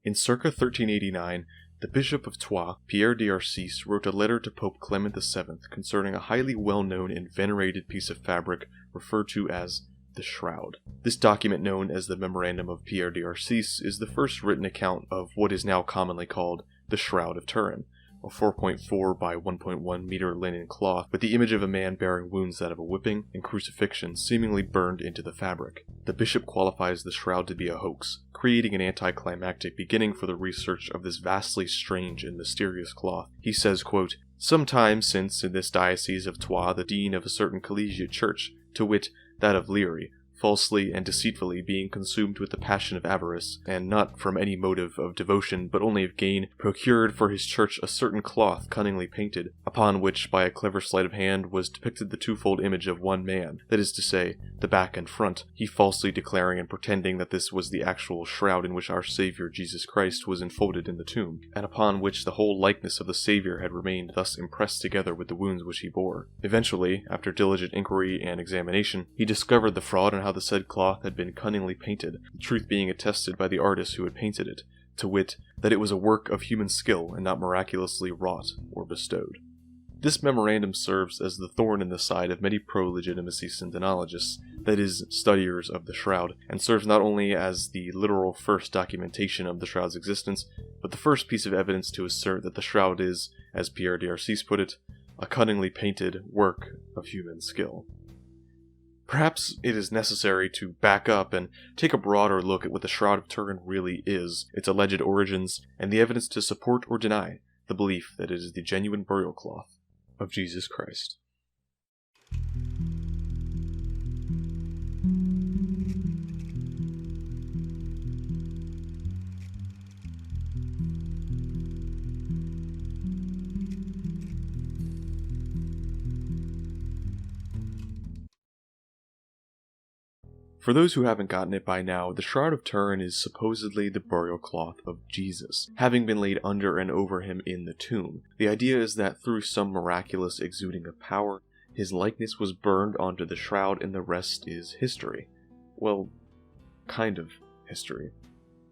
In circa 1389, the Bishop of Troyes, Pierre d'Arcis, wrote a letter to Pope Clement VII concerning a highly well-known and venerated piece of fabric referred to as the Shroud. This document, known as the Memorandum of Pierre d'Arcis, is the first written account of what is now commonly called the Shroud of Turin, a 4.4 by 1.1 meter linen cloth with the image of a man bearing wounds that of a whipping and crucifixion seemingly burned into the fabric. The bishop qualifies the shroud to be a hoax, creating an anticlimactic beginning for the research of this vastly strange and mysterious cloth. He says, quote, "Some time since in this diocese of Troyes the dean of a certain collegiate church, to wit, that of Liry, falsely and deceitfully being consumed with the passion of avarice, and not from any motive of devotion, but only of gain, procured for his church a certain cloth cunningly painted, upon which, by a clever sleight of hand, was depicted the twofold image of one man, that is to say, the back and front, he falsely declaring and pretending that this was the actual shroud in which our Saviour Jesus Christ was enfolded in the tomb, and upon which the whole likeness of the Saviour had remained thus impressed together with the wounds which he bore. Eventually, after diligent inquiry and examination, he discovered the fraud and how the said cloth had been cunningly painted, the truth being attested by the artist who had painted it, to wit, that it was a work of human skill and not miraculously wrought or bestowed." This memorandum serves as the thorn in the side of many pro-legitimacy syndenologists, that is, studiers of the shroud, and serves not only as the literal first documentation of the shroud's existence, but the first piece of evidence to assert that the shroud is, as Pierre d'Arcis put it, a cunningly painted work of human skill. Perhaps it is necessary to back up and take a broader look at what the Shroud of Turin really is, its alleged origins, and the evidence to support or deny the belief that it is the genuine burial cloth of Jesus Christ. For those who haven't gotten it by now, the Shroud of Turin is supposedly the burial cloth of Jesus, having been laid under and over him in the tomb. The idea is that through some miraculous exuding of power, his likeness was burned onto the shroud and the rest is history. Well, kind of history.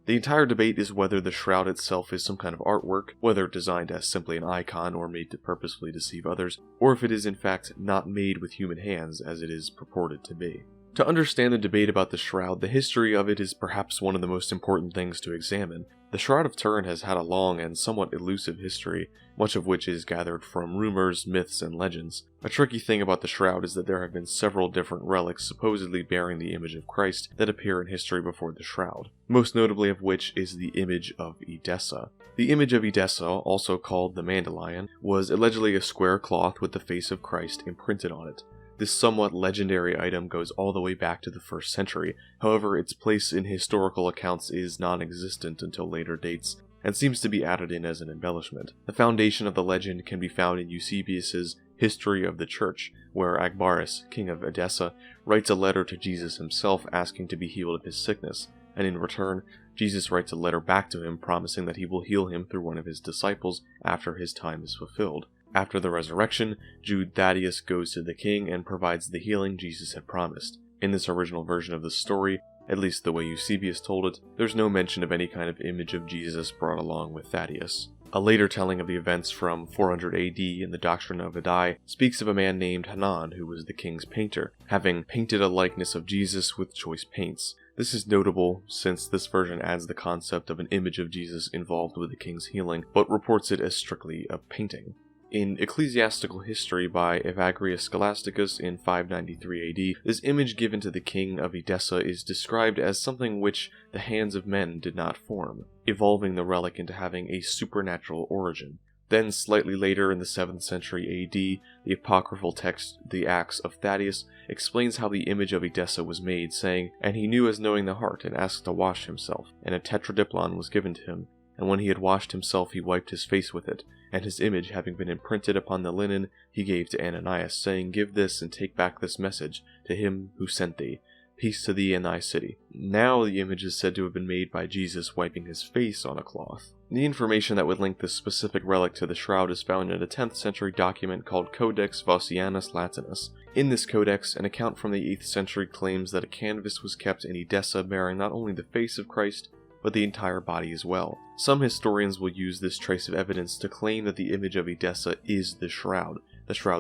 The entire debate is whether the shroud itself is some kind of artwork, whether designed as simply an icon or made to purposefully deceive others, or if it is in fact not made with human hands as it is purported to be. To understand the debate about the shroud, the history of it is perhaps one of the most important things to examine. The Shroud of Turin has had a long and somewhat elusive history, much of which is gathered from rumors, myths, and legends. A tricky thing about the shroud is that there have been several different relics supposedly bearing the image of Christ that appear in history before the shroud, most notably of which is the image of Edessa. The image of Edessa, also called the Mandalion, was allegedly a square cloth with the face of Christ imprinted on it. This somewhat legendary item goes all the way back to the 1st century, however its place in historical accounts is non-existent until later dates, and seems to be added in as an embellishment. The foundation of the legend can be found in Eusebius's History of the Church, where Agabus, king of Edessa, writes a letter to Jesus himself asking to be healed of his sickness, and in return, Jesus writes a letter back to him promising that he will heal him through one of his disciples after his time is fulfilled. After the resurrection, Jude Thaddeus goes to the king and provides the healing Jesus had promised. In this original version of the story, at least the way Eusebius told it, there's no mention of any kind of image of Jesus brought along with Thaddeus. A later telling of the events from 400 AD in the Doctrine of Addai speaks of a man named Hanan who was the king's painter, having painted a likeness of Jesus with choice paints. This is notable since this version adds the concept of an image of Jesus involved with the king's healing, but reports it as strictly a painting. In Ecclesiastical History by Evagrius Scholasticus in 593 AD, this image given to the king of Edessa is described as something which the hands of men did not form, evolving the relic into having a supernatural origin. Then, slightly later in the 7th century AD, the apocryphal text, the Acts of Thaddeus, explains how the image of Edessa was made, saying, "And he knew as knowing the heart, and asked to wash himself, and a tetradiplon was given to him. And when he had washed himself, he wiped his face with it, and his image having been imprinted upon the linen, he gave to Ananias, saying, Give this, and take back this message to him who sent thee. Peace to thee and thy city." Now the image is said to have been made by Jesus wiping his face on a cloth. The information that would link this specific relic to the shroud is found in a 10th century document called Codex Vossianus Latinus. In this codex, an account from the 8th century claims that a canvas was kept in Edessa bearing not only the face of Christ, but the entire body as well. Some historians will use this trace of evidence to claim that the image of Edessa is the shroud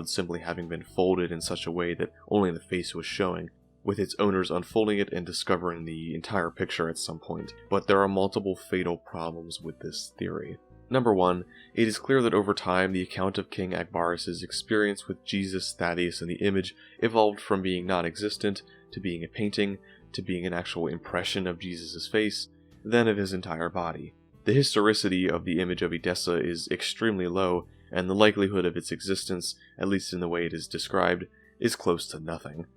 simply having been folded in such a way that only the face was showing, with its owners unfolding it and discovering the entire picture at some point. But there are multiple fatal problems with this theory. Number 1, it is clear that over time the account of King Akbaris' experience with Jesus, Thaddeus, and the image evolved from being non-existent to being a painting, to being an actual impression of Jesus' face, then of his entire body. The historicity of the image of Edessa is extremely low, and the likelihood of its existence, at least in the way it is described, is close to nothing.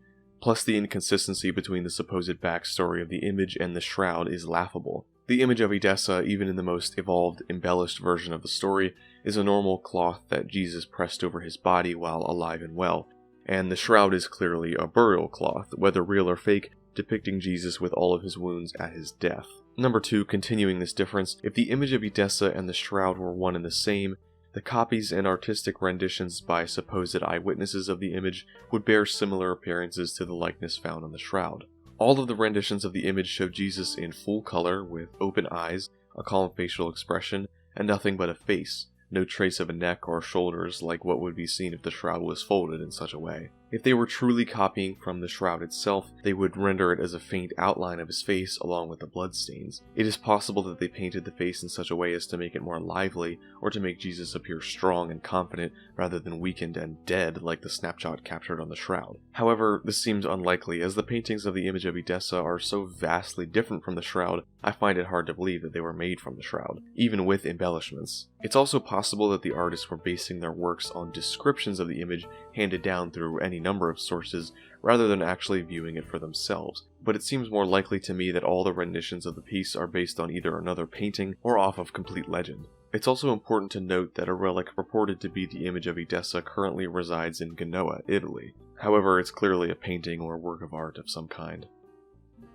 Plus, the inconsistency between the supposed backstory of the image and the shroud is laughable. The image of Edessa, even in the most evolved, embellished version of the story, is a normal cloth that Jesus pressed over his body while alive and well, and the shroud is clearly a burial cloth, whether real or fake, depicting Jesus with all of his wounds at his death. Number 2, continuing this difference, if the image of Edessa and the shroud were one and the same, the copies and artistic renditions by supposed eyewitnesses of the image would bear similar appearances to the likeness found on the shroud. All of the renditions of the image show Jesus in full color, with open eyes, a calm facial expression, and nothing but a face, no trace of a neck or shoulders like what would be seen if the shroud was folded in such a way. If they were truly copying from the shroud itself, they would render it as a faint outline of his face along with the bloodstains. It is possible that they painted the face in such a way as to make it more lively, or to make Jesus appear strong and confident rather than weakened and dead like the snapshot captured on the shroud. However, this seems unlikely, as the paintings of the image of Edessa are so vastly different from the shroud, I find it hard to believe that they were made from the shroud, even with embellishments. It's also possible that the artists were basing their works on descriptions of the image handed down through any number of sources, rather than actually viewing it for themselves, but it seems more likely to me that all the renditions of the piece are based on either another painting or off of complete legend. It's also important to note that a relic purported to be the image of Edessa currently resides in Genoa, Italy. However, it's clearly a painting or work of art of some kind.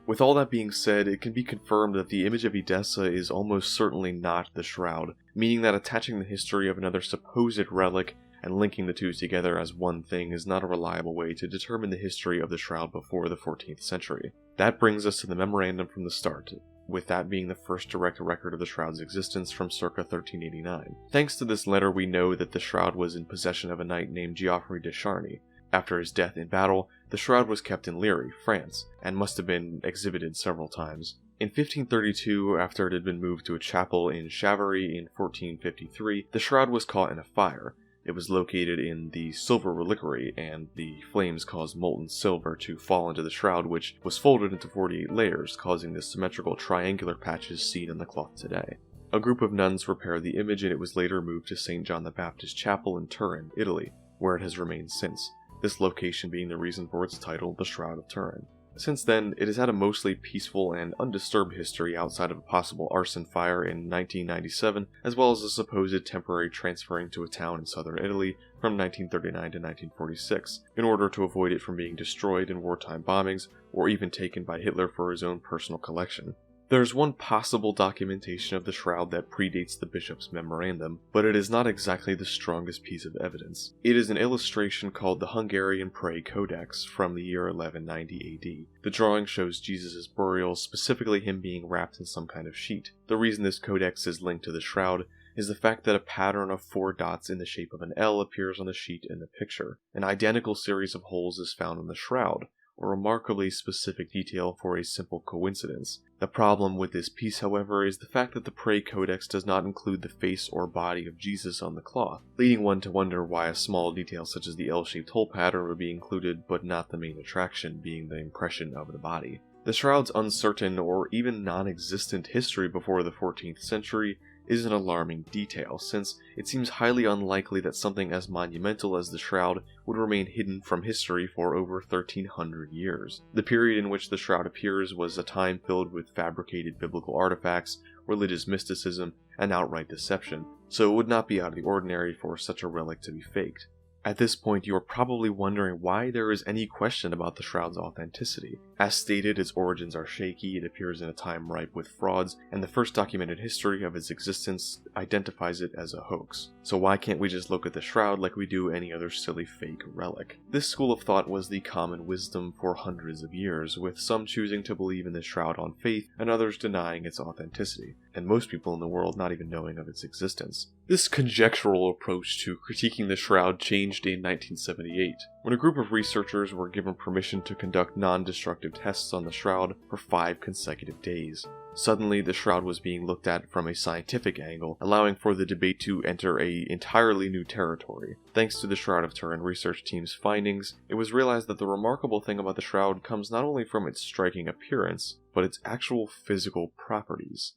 With all that being said, it can be confirmed that the image of Edessa is almost certainly not the shroud, meaning that attaching the history of another supposed relic and linking the two together as one thing is not a reliable way to determine the history of the shroud before the 14th century. That brings us to the memorandum from the start, with that being the first direct record of the shroud's existence from circa 1389. Thanks to this letter, we know that the shroud was in possession of a knight named Geoffrey de Charny. After his death in battle, the shroud was kept in Liry, France, and must have been exhibited several times. In 1532, after it had been moved to a chapel in Chavaray in 1453, the shroud was caught in a fire. It was located in the silver reliquary, and the flames caused molten silver to fall into the shroud, which was folded into 48 layers, causing the symmetrical triangular patches seen in the cloth today. A group of nuns repaired the image, and it was later moved to St. John the Baptist Chapel in Turin, Italy, where it has remained since, this location being the reason for its title, the Shroud of Turin. Since then, it has had a mostly peaceful and undisturbed history outside of a possible arson fire in 1997, as well as a supposed temporary transferring to a town in southern Italy from 1939 to 1946, in order to avoid it from being destroyed in wartime bombings, or even taken by Hitler for his own personal collection. There's one possible documentation of the shroud that predates the bishop's memorandum, but it is not exactly the strongest piece of evidence. It is an illustration called the Hungarian Prayer Codex from the year 1190 AD. The drawing shows Jesus' burial, specifically him being wrapped in some kind of sheet. The reason this codex is linked to the shroud is the fact that a pattern of 4 dots in the shape of an L appears on the sheet in the picture. An identical series of holes is found in the shroud, a remarkably specific detail for a simple coincidence. The problem with this piece, however, is the fact that the Prayer Codex does not include the face or body of Jesus on the cloth, leading one to wonder why a small detail such as the L-shaped hole pattern would be included, but not the main attraction being the impression of the body. The shroud's uncertain or even non-existent history before the 14th century is an alarming detail, since it seems highly unlikely that something as monumental as the shroud would remain hidden from history for over 1300 years. The period in which the shroud appears was a time filled with fabricated biblical artifacts, religious mysticism, and outright deception, so it would not be out of the ordinary for such a relic to be faked. At this point, you are probably wondering why there is any question about the shroud's authenticity. As stated, its origins are shaky, it appears in a time ripe with frauds, and the first documented history of its existence identifies it as a hoax. So why can't we just look at the shroud like we do any other silly fake relic? This school of thought was the common wisdom for hundreds of years, with some choosing to believe in the shroud on faith and others denying its authenticity, and most people in the world not even knowing of its existence. This conjectural approach to critiquing the shroud changed in 1978, when a group of researchers were given permission to conduct non-destructive tests on the shroud for 5 consecutive days. Suddenly, the shroud was being looked at from a scientific angle, allowing for the debate to enter an entirely new territory. Thanks to the Shroud of Turin research team's findings, it was realized that the remarkable thing about the shroud comes not only from its striking appearance, but its actual physical properties.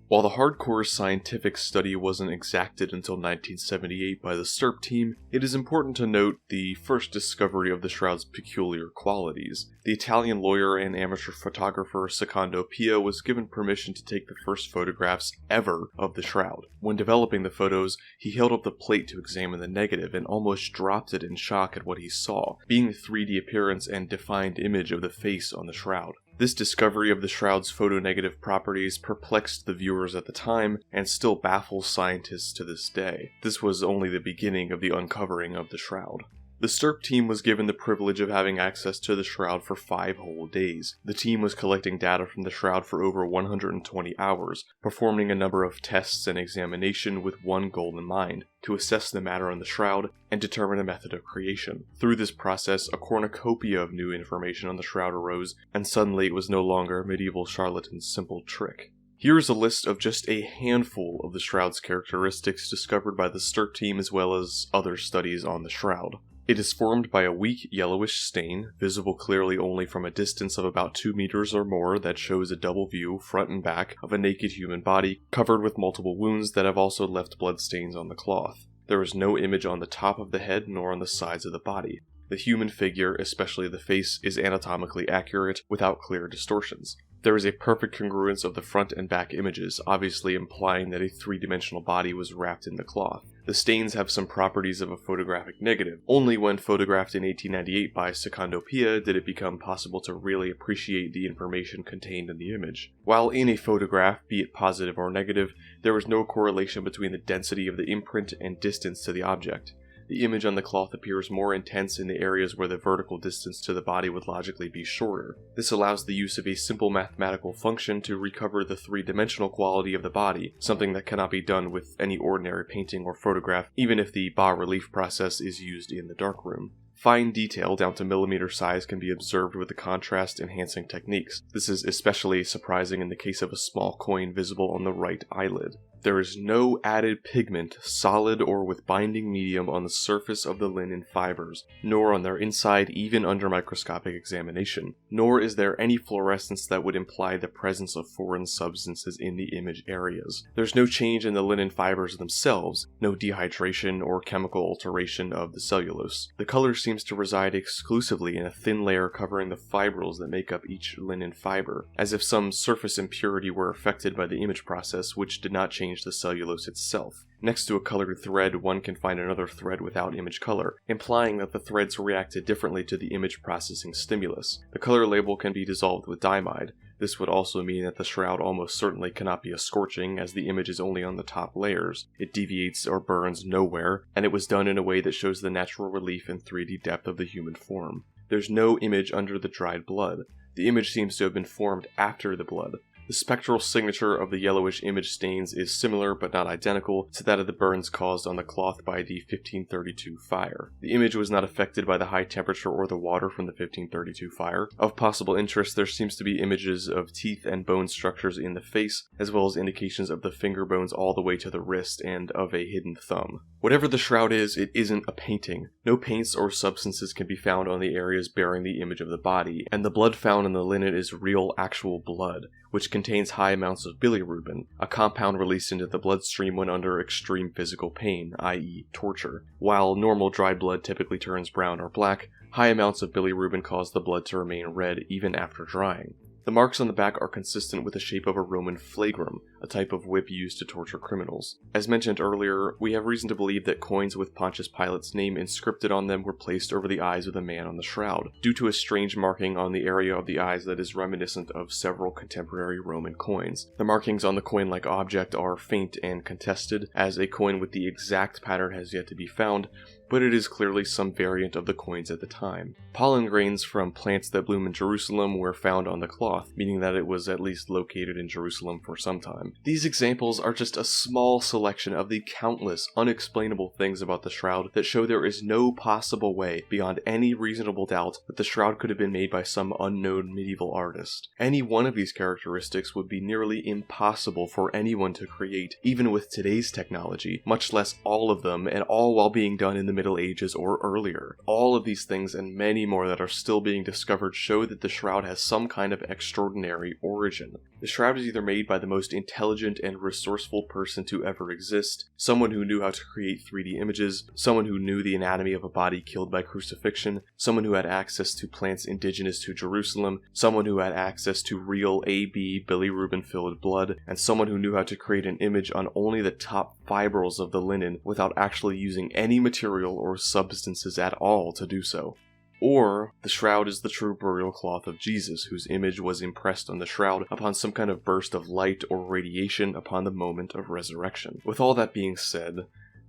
While the hardcore scientific study wasn't exacted until 1978 by the STURP team, it is important to note the first discovery of the shroud's peculiar qualities. The Italian lawyer and amateur photographer Secondo Pia was given permission to take the first photographs ever of the shroud. When developing the photos, he held up the plate to examine the negative and almost dropped it in shock at what he saw, being the 3D appearance and defined image of the face on the shroud. This discovery of the shroud's photonegative properties perplexed the viewers at the time and still baffles scientists to this day. This was only the beginning of the uncovering of the shroud. The STURP team was given the privilege of having access to the shroud for 5 whole days. The team was collecting data from the shroud for over 120 hours, performing a number of tests and examination with one goal in mind: to assess the matter on the shroud and determine a method of creation. Through this process, a cornucopia of new information on the shroud arose, and suddenly it was no longer a medieval charlatan's simple trick. Here is a list of just a handful of the shroud's characteristics discovered by the STURP team as well as other studies on the shroud. It is formed by a weak yellowish stain, visible clearly only from a distance of about 2 meters or more, that shows a double view, front and back, of a naked human body, covered with multiple wounds that have also left bloodstains on the cloth. There is no image on the top of the head nor on the sides of the body. The human figure, especially the face, is anatomically accurate, without clear distortions. There is a perfect congruence of the front and back images, obviously implying that a 3-dimensional body was wrapped in the cloth. The stains have some properties of a photographic negative. Only when photographed in 1898 by Secondo Pia did it become possible to really appreciate the information contained in the image. While in a photograph, be it positive or negative, there was no correlation between the density of the imprint and distance to the object. The image on the cloth appears more intense in the areas where the vertical distance to the body would logically be shorter. This allows the use of a simple mathematical function to recover the 3-dimensional quality of the body, something that cannot be done with any ordinary painting or photograph, even if the bas-relief process is used in the darkroom. Fine detail down to millimeter size can be observed with the contrast-enhancing techniques. This is especially surprising in the case of a small coin visible on the right eyelid. There is no added pigment, solid or with binding medium, on the surface of the linen fibers, nor on their inside even under microscopic examination, nor is there any fluorescence that would imply the presence of foreign substances in the image areas. There's no change in the linen fibers themselves, no dehydration or chemical alteration of the cellulose. The color seems to reside exclusively in a thin layer covering the fibrils that make up each linen fiber, as if some surface impurity were affected by the image process, which did not change the cellulose itself. Next to a colored thread, one can find another thread without image color, implying that the threads reacted differently to the image processing stimulus. The color label can be dissolved with diamide. This would also mean that the shroud almost certainly cannot be a scorching, as the image is only on the top layers. It deviates or burns nowhere, and it was done in a way that shows the natural relief and 3D depth of the human form. There's no image under the dried blood. The image seems to have been formed after the blood. The spectral signature of the yellowish image stains is similar but not identical to that of the burns caused on the cloth by the 1532 fire. The image was not affected by the high temperature or the water from the 1532 fire. Of possible interest, there seems to be images of teeth and bone structures in the face, as well as indications of the finger bones all the way to the wrist and of a hidden thumb. Whatever the shroud is, it isn't a painting. No paints or substances can be found on the areas bearing the image of the body, and the blood found in the linen is real, actual blood, which contains high amounts of bilirubin, a compound released into the bloodstream when under extreme physical pain, i.e. torture. While normal dried blood typically turns brown or black, high amounts of bilirubin cause the blood to remain red even after drying. The marks on the back are consistent with the shape of a Roman flagrum, a type of whip used to torture criminals. As mentioned earlier, we have reason to believe that coins with Pontius Pilate's name inscripted on them were placed over the eyes of the man on the shroud, due to a strange marking on the area of the eyes that is reminiscent of several contemporary Roman coins. The markings on the coin-like object are faint and contested, as a coin with the exact pattern has yet to be found, but it is clearly some variant of the coins at the time. Pollen grains from plants that bloom in Jerusalem were found on the cloth, meaning that it was at least located in Jerusalem for some time. These examples are just a small selection of the countless unexplainable things about the shroud that show there is no possible way, beyond any reasonable doubt, that the shroud could have been made by some unknown medieval artist. Any one of these characteristics would be nearly impossible for anyone to create, even with today's technology, much less all of them, and all while being done in the Middle Ages or earlier. All of these things and many more that are still being discovered show that the shroud has some kind of extraordinary origin. The shroud is either made by the most intelligent and resourceful person to ever exist, someone who knew how to create 3D images, someone who knew the anatomy of a body killed by crucifixion, someone who had access to plants indigenous to Jerusalem, someone who had access to real AB bilirubin-filled blood, and someone who knew how to create an image on only the top fibrils of the linen without actually using any material or substances at all to do so. Or, the shroud is the true burial cloth of Jesus, whose image was impressed on the shroud upon some kind of burst of light or radiation upon the moment of resurrection. With all that being said,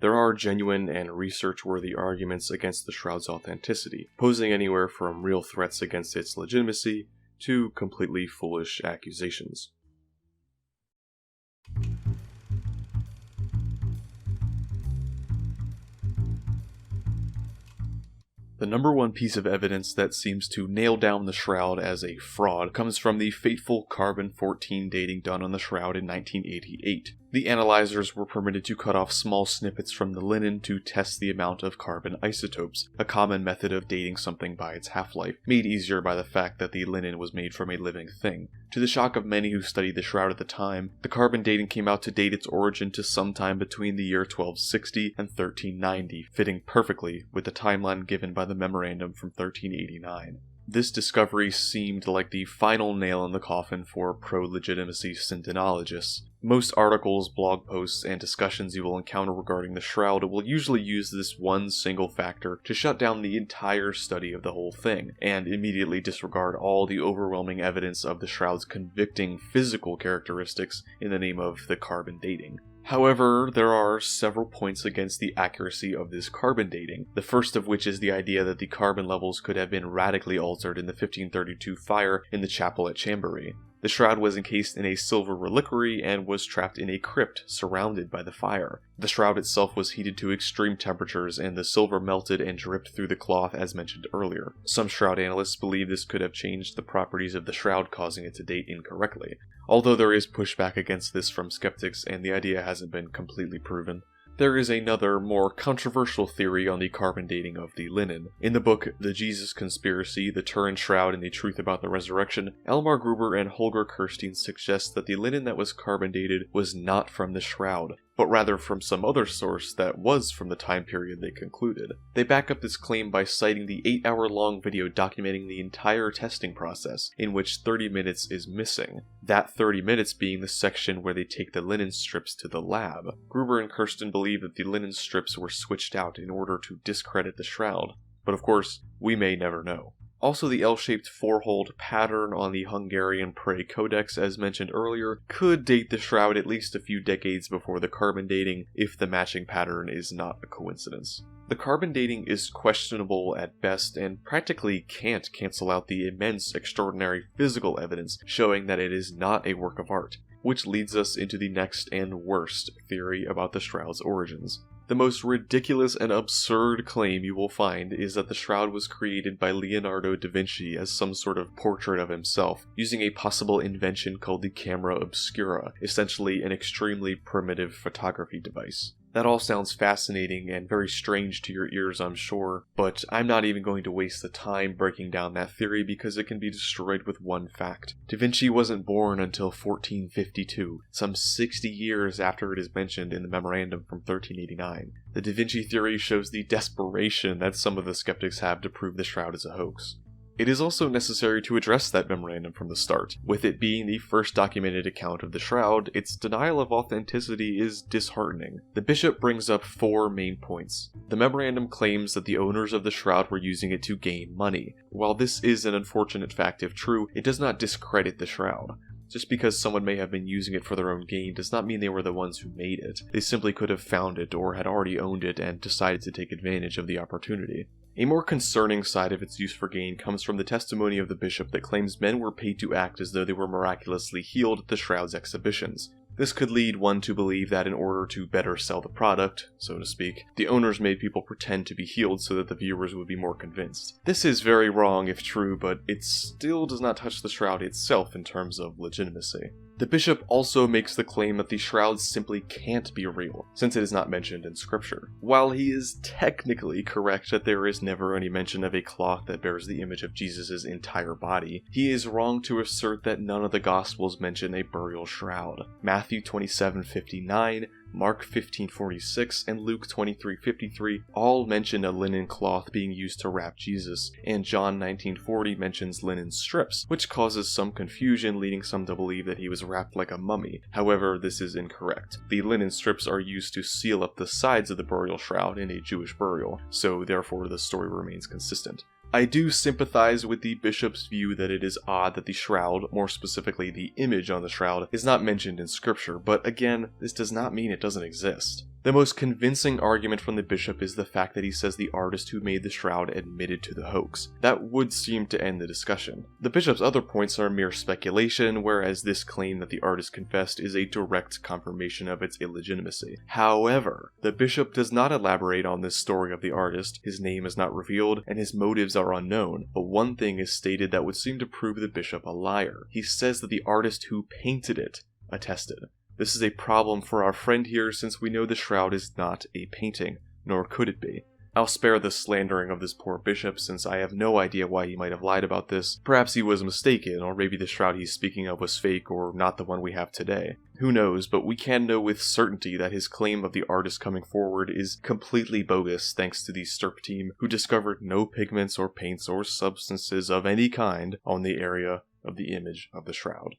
there are genuine and research-worthy arguments against the shroud's authenticity, posing anywhere from real threats against its legitimacy to completely foolish accusations. The number one piece of evidence that seems to nail down the shroud as a fraud comes from the fateful carbon-14 dating done on the shroud in 1988. The analyzers were permitted to cut off small snippets from the linen to test the amount of carbon isotopes, a common method of dating something by its half-life, made easier by the fact that the linen was made from a living thing. To the shock of many who studied the shroud at the time, the carbon dating came out to date its origin to sometime between the year 1260 and 1390, fitting perfectly with the timeline given by the memorandum from 1389. This discovery seemed like the final nail in the coffin for pro-legitimacy syndenologists. Most articles, blog posts, and discussions you will encounter regarding the shroud will usually use this one single factor to shut down the entire study of the whole thing, and immediately disregard all the overwhelming evidence of the shroud's convicting physical characteristics in the name of the carbon dating. However, there are several points against the accuracy of this carbon dating, the first of which is the idea that the carbon levels could have been radically altered in the 1532 fire in the chapel at Chambéry. The shroud was encased in a silver reliquary and was trapped in a crypt surrounded by the fire. The shroud itself was heated to extreme temperatures and the silver melted and dripped through the cloth as mentioned earlier. Some shroud analysts believe this could have changed the properties of the shroud, causing it to date incorrectly, although there is pushback against this from skeptics and the idea hasn't been completely proven. There is another, more controversial theory on the carbon dating of the linen. In the book The Jesus Conspiracy, The Turin Shroud and the Truth About the Resurrection, Elmar Gruber and Holger Kirstein suggest that the linen that was carbon dated was not from the shroud, but rather from some other source that was from the time period they concluded. They back up this claim by citing the 8-hour-long video documenting the entire testing process, in which 30 minutes is missing, that 30 minutes being the section where they take the linen strips to the lab. Gruber and Kirsten believe that the linen strips were switched out in order to discredit the shroud, but of course, we may never know. Also, the L-shaped four-hold pattern on the Hungarian Prey Codex, as mentioned earlier, could date the shroud at least a few decades before the carbon dating, if the matching pattern is not a coincidence. The carbon dating is questionable at best and practically can't cancel out the immense, extraordinary physical evidence showing that it is not a work of art, which leads us into the next and worst theory about the shroud's origins. The most ridiculous and absurd claim you will find is that the shroud was created by Leonardo da Vinci as some sort of portrait of himself, using a possible invention called the camera obscura, essentially an extremely primitive photography device. That all sounds fascinating and very strange to your ears, I'm sure, but I'm not even going to waste the time breaking down that theory because it can be destroyed with one fact. Da Vinci wasn't born until 1452, some 60 years after it is mentioned in the memorandum from 1389. The Da Vinci theory shows the desperation that some of the skeptics have to prove the shroud is a hoax. It is also necessary to address that memorandum from the start. With it being the first documented account of the Shroud, its denial of authenticity is disheartening. The bishop brings up 4 main points. The memorandum claims that the owners of the Shroud were using it to gain money. While this is an unfortunate fact if true, it does not discredit the Shroud. Just because someone may have been using it for their own gain does not mean they were the ones who made it. They simply could have found it or had already owned it and decided to take advantage of the opportunity. A more concerning side of its use for gain comes from the testimony of the bishop that claims men were paid to act as though they were miraculously healed at the Shroud's exhibitions. This could lead one to believe that in order to better sell the product, so to speak, the owners made people pretend to be healed so that the viewers would be more convinced. This is very wrong if true, but it still does not touch the Shroud itself in terms of legitimacy. The bishop also makes the claim that the Shroud simply can't be real, since it is not mentioned in scripture. While he is technically correct that there is never any mention of a cloth that bears the image of Jesus' entire body, he is wrong to assert that none of the Gospels mention a burial shroud. Matthew 27:59, Mark 15:46, and Luke 23:53 all mention a linen cloth being used to wrap Jesus, and John 19:40 mentions linen strips, which causes some confusion, leading some to believe that he was wrapped like a mummy. However, this is incorrect. The linen strips are used to seal up the sides of the burial shroud in a Jewish burial, so therefore the story remains consistent. I do sympathize with the bishop's view that it is odd that the shroud, more specifically the image on the shroud, is not mentioned in scripture, but again, this does not mean it doesn't exist. The most convincing argument from the bishop is the fact that he says the artist who made the shroud admitted to the hoax. That would seem to end the discussion. The bishop's other points are mere speculation, whereas this claim that the artist confessed is a direct confirmation of its illegitimacy. However, the bishop does not elaborate on this story of the artist, his name is not revealed, and his motives are unknown, but one thing is stated that would seem to prove the bishop a liar. He says that the artist who painted it attested. This is a problem for our friend here since we know the shroud is not a painting, nor could it be. I'll spare the slandering of this poor bishop since I have no idea why he might have lied about this. Perhaps he was mistaken, or maybe the shroud he's speaking of was fake or not the one we have today. Who knows, but we can know with certainty that his claim of the artist coming forward is completely bogus thanks to the STERP team who discovered no pigments or paints or substances of any kind on the area of the image of the shroud.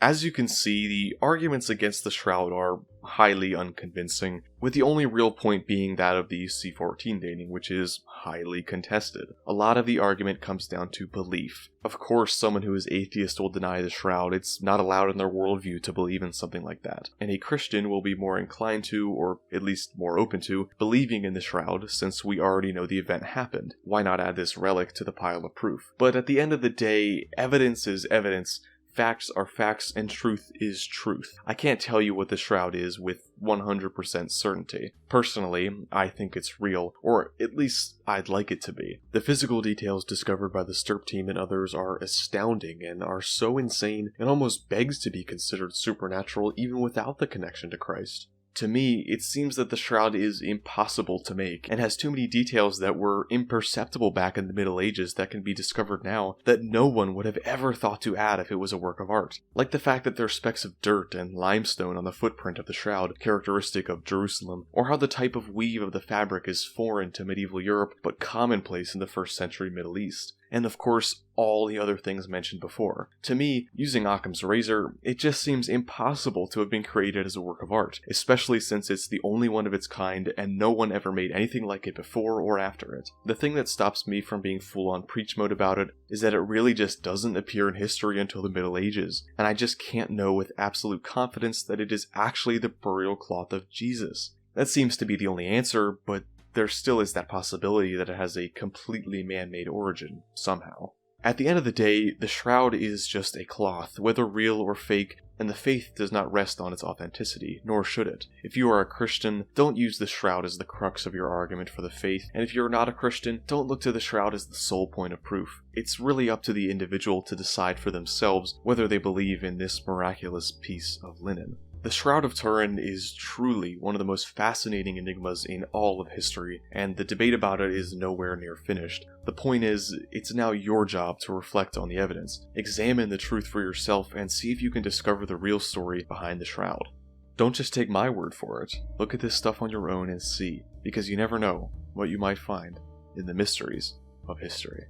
As you can see, the arguments against the shroud are highly unconvincing, with the only real point being that of the C14 dating, which is highly contested. A lot of the argument comes down to belief. Of course, someone who is atheist will deny the shroud. It's not allowed in their worldview to believe in something like that. And a Christian will be more inclined to, or at least more open to, believing in the shroud, since we already know the event happened. Why not add this relic to the pile of proof? But at the end of the day, evidence is evidence. Facts are facts, and truth is truth. I can't tell you what the shroud is with 100% certainty. Personally, I think it's real, or at least I'd like it to be. The physical details discovered by the STERP team and others are astounding and are so insane it almost begs to be considered supernatural even without the connection to Christ. To me, it seems that the shroud is impossible to make, and has too many details that were imperceptible back in the Middle Ages that can be discovered now that no one would have ever thought to add if it was a work of art. Like the fact that there are specks of dirt and limestone on the footprint of the shroud, characteristic of Jerusalem, or how the type of weave of the fabric is foreign to medieval Europe, but commonplace in the 1st century Middle East. And of course, all the other things mentioned before. To me, using Occam's razor, it just seems impossible to have been created as a work of art, especially since it's the only one of its kind and no one ever made anything like it before or after it. The thing that stops me from being full-on preach mode about it is that it really just doesn't appear in history until the Middle Ages, and I just can't know with absolute confidence that it is actually the burial cloth of Jesus. That seems to be the only answer, but there still is that possibility that it has a completely man-made origin, somehow. At the end of the day, the shroud is just a cloth, whether real or fake, and the faith does not rest on its authenticity, nor should it. If you are a Christian, don't use the shroud as the crux of your argument for the faith, and if you're not a Christian, don't look to the shroud as the sole point of proof. It's really up to the individual to decide for themselves whether they believe in this miraculous piece of linen. The Shroud of Turin is truly one of the most fascinating enigmas in all of history, and the debate about it is nowhere near finished. The point is, it's now your job to reflect on the evidence, examine the truth for yourself, and see if you can discover the real story behind the shroud. Don't just take my word for it. Look at this stuff on your own and see, because you never know what you might find in the mysteries of history.